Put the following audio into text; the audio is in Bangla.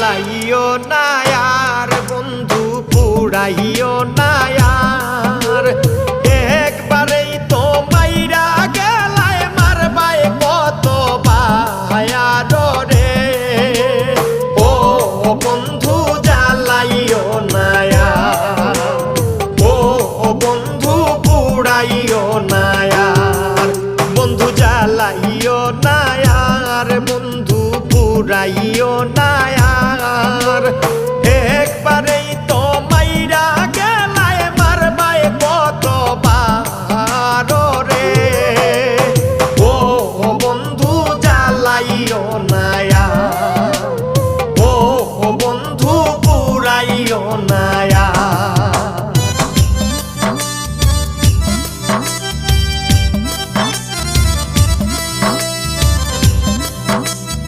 জ্বালাইও না আর বন্ধু পুড়াইও না আর একবারেই তো মাইরা গেলায় মারবাই কত বায়ার রে ও বন্ধু জ্বালাইও না ও বন্ধু পুড়াইও না আর বন্ধু জ্বালাইও না আর বন্ধু পুড়াইও না আর একবারেই তো মাইরা গেলায় মারবাই কত বার রে ও বন্ধু জ্বালাইও না।